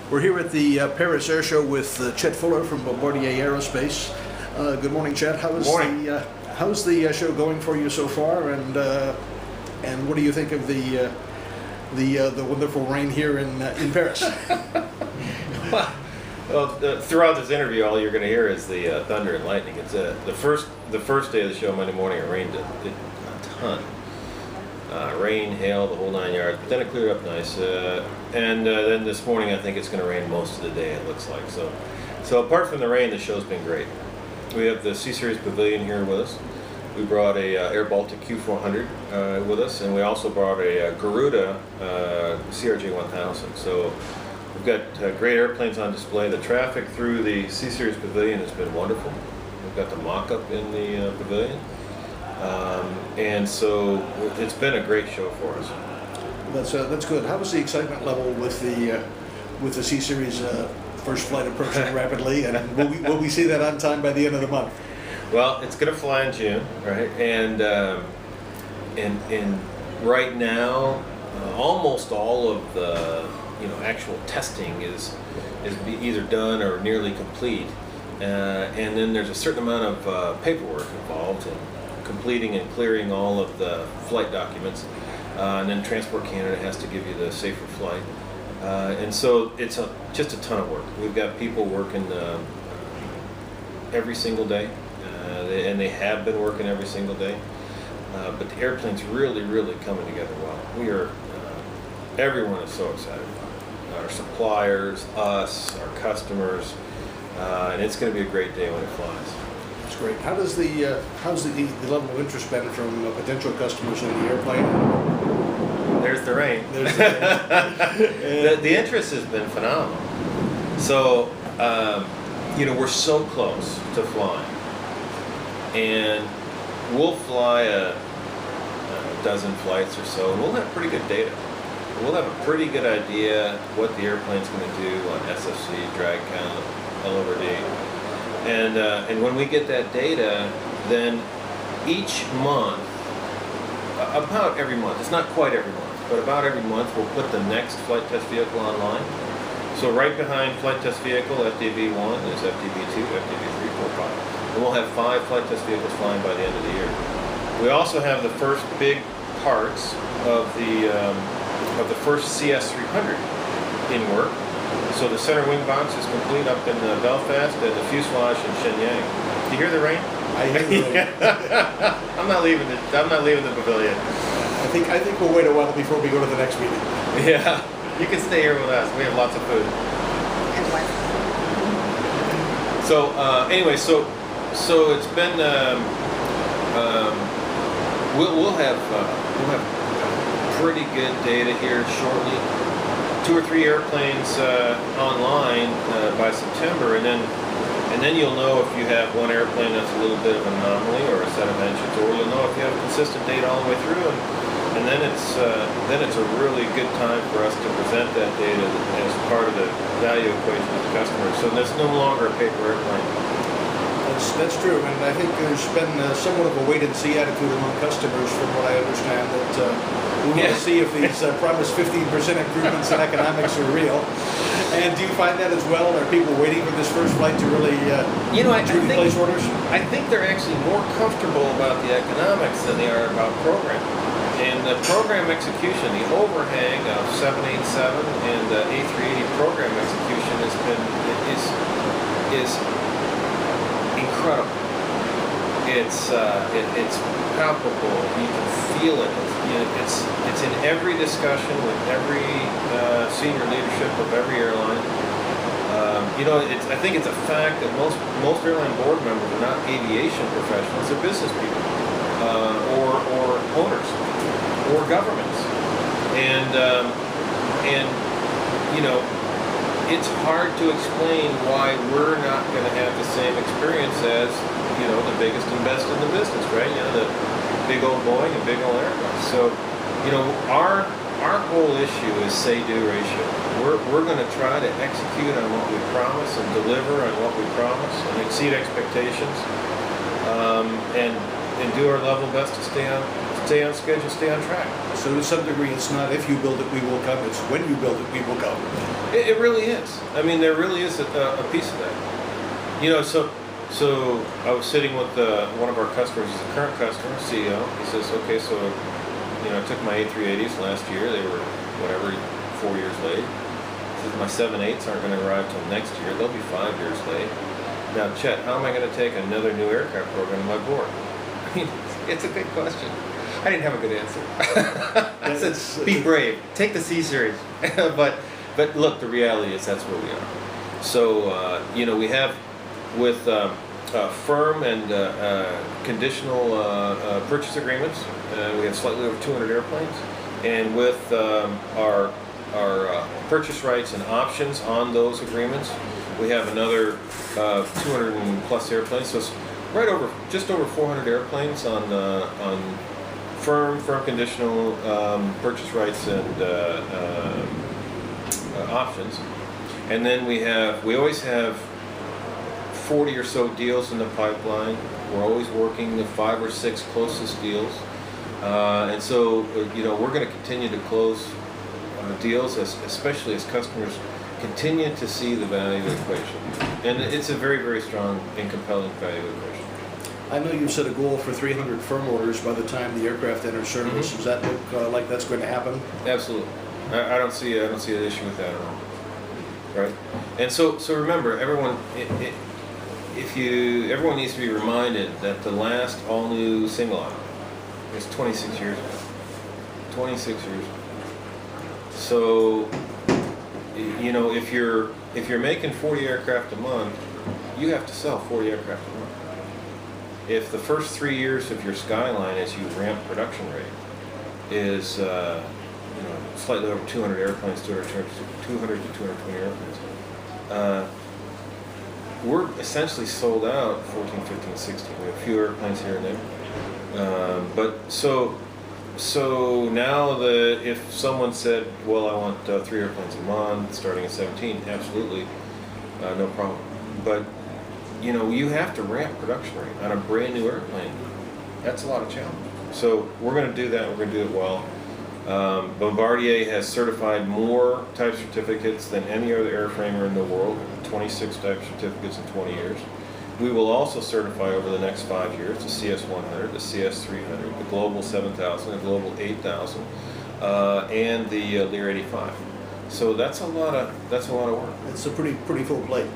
We're here at the Paris Air Show with Chet Fuller from Bombardier Aerospace. Good morning, Chet. How's the show going for you so far, and what do you think of the wonderful rain here in Paris? Well, throughout this interview, all you're going to hear is the thunder and lightning. It's the first day of the show, Monday morning. It rained a ton. Rain, hail, the whole 9 yards. But then it cleared up nice. And then this morning, I think it's going to rain most of the day. It looks like so. Apart from the rain, the show's been great. We have the C-Series Pavilion here with us. We brought a Air Baltic Q400 with us, and we also brought a Garuda CRJ 1000. So we've got great airplanes on display. The traffic through the C-Series Pavilion has been wonderful. We've got the mock-up in the pavilion. And so it's been a great show for us. That's good. How was the excitement level with the C-Series first flight approaching rapidly, and will we see that on time by the end of the month? Well, it's going to fly in June, right? And right now, almost all of the actual testing is either done or nearly complete, and then there's a certain amount of paperwork involved in completing and clearing all of the flight documents, and then Transport Canada has to give you the safer flight, and so it's just a ton of work. We've got people working every single day. And they have been working every single day, but the airplane's really coming together well. Everyone is so excited. Our suppliers, us, our customers, and it's going to be a great day when it flies. That's great. How's the level of interest been from potential customers in the airplane? There's the rain. The interest has been phenomenal. So we're so close to flying. And we'll fly a dozen flights or so, and we'll have pretty good data. We'll have a pretty good idea what the airplane's going to do on SFC, drag count, L/D. And when we get that data, then each month, about every month, it's not quite every month, but about every month, we'll put the next flight test vehicle online. So right behind flight test vehicle, FDV1, is FDV2, FDV3, 4, 5. And we'll have 5 flight test vehicles flying by the end of the year. We also have the first big parts of the first CS300 in work. So the center wing box is complete up in Belfast, and the fuselage in Shenyang. Do you hear the rain? I hear the rain. I'm not leaving the pavilion. I think we'll wait a while before we go to the next meeting. Yeah, you can stay here with us. We have lots of food. And Wi-Fi. So anyway, so it's been. We'll have pretty good data here shortly. 2 or 3 airplanes online by September, and then you'll know if you have one airplane that's a little bit of an anomaly or a set of engines, or you'll know if you have consistent data all the way through, and then it's a really good time for us to present that data as part of the value equation to the customer. So there's no longer a paper airplane. That's true, and I think there's been somewhat of a wait-and-see attitude among customers, from what I understand, that we want to see if these promised 15% improvements in economics are real. And do you find that as well? Are people waiting for this first flight to really truly place orders? I think they're actually more comfortable about the economics than they are about program. And the program execution, the overhang of 787 and the A380 program execution is incredible. It's palpable. You can feel it. It's in every discussion with every senior leadership of every airline. I think it's a fact that most airline board members are not aviation professionals; they're business people, or owners, or governments, and it's hard to explain why we're not going to have the same experience as, the biggest and best in the business, right? The big old Boeing and big old Airbus. So, our whole issue is say-do ratio. We're going to try to execute on what we promise and deliver on what we promise and exceed expectations, and do our level best to stay stay on schedule, stay on track. So to some degree, it's not if you build it, we will come. It's when you build it, we will come. It really is. I mean, there really is a piece of that. You know, so I was sitting with one of our customers, he's a current customer, CEO. He says, okay, so, you know, I took my A380s last year. They were, whatever, 4 years late. He says, my 787s aren't going to arrive till next year. They'll be 5 years late. Now, Chet, how am I going to take another new aircraft program to my board? I mean, it's a good question. I didn't have a good answer. I said, be brave. Take the C series. but look, the reality is that's where we are. So, you know, we have with firm and conditional purchase agreements, we have slightly over 200 airplanes. And with our purchase rights and options on those agreements, we have another 200 and plus airplanes. So it's right over, just over 400 airplanes on firm conditional purchase rights and options. And then we always have 40 or so deals in the pipeline. We're always working the 5 or 6 closest deals. And so, you know, we're going to continue to close deals, especially as customers continue to see the value equation. And it's a very, very strong and compelling value equation. I know you've set a goal for 300 firm orders by the time the aircraft enters service. Does that look like that's going to happen? Absolutely. I don't see an issue with that at all. Right? And so remember, everyone needs to be reminded that the last all-new single aisle is 26 years ago. 26 years ago. So, you know, if you're making 40 aircraft a month, you have to sell 40 aircraft a month. If the first 3 years of your skyline as you ramp production rate is, you know, slightly over 200 airplanes, 200 to 220 airplanes, we're essentially sold out 14, 15, 16. We have a few airplanes here and there. But so now if someone said, well, I want 3 airplanes a month starting at 17, absolutely, no problem. But you know, you have to ramp production rate on a brand new airplane. That's a lot of challenge. So we're going to do that. We're going to do it well. Bombardier has certified more type certificates than any other airframer in the world, 26 type certificates in 20 years. We will also certify over the next 5 years the CS100, the CS300, the Global 7000, the Global 8000, and the Lear 85. So that's a lot of work. It's a pretty full plate.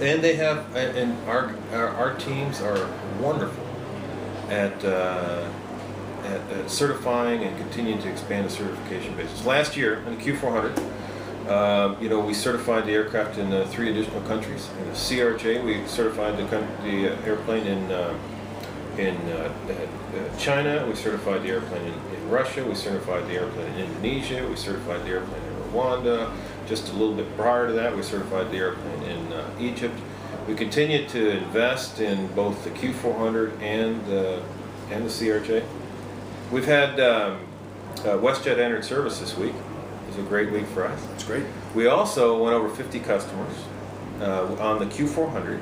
And they have, and our teams are wonderful at certifying and continuing to expand the certification basis. Last year, in the Q400, you know, we certified the aircraft in 3 additional countries. In the CRJ, we certified the airplane in China. We certified the airplane in Russia. We certified the airplane in Indonesia. We certified the airplane in Rwanda. Just a little bit prior to that, we certified the airplane in Egypt. We continue to invest in both the Q400 and the CRJ. We've had WestJet entered service this week. It was a great week for us. That's great. We also went over 50 customers on the Q400.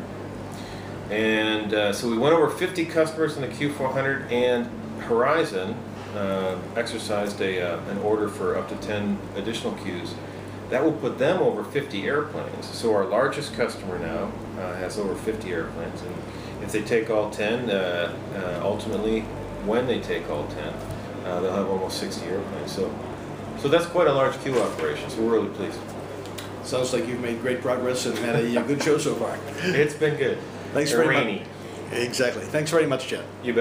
And so we went over 50 customers in the Q400, and Horizon exercised an order for up to 10 additional Qs. That will put them over 50 airplanes. So our largest customer now has over 50 airplanes. And if they take all 10, ultimately, when they take all 10, they'll have almost 60 airplanes. So that's quite a large queue operation, so we're really pleased. Sounds like you've made great progress and had a good show so far. It's been good. Thanks very much. Exactly. Thanks very much, Chet. You bet.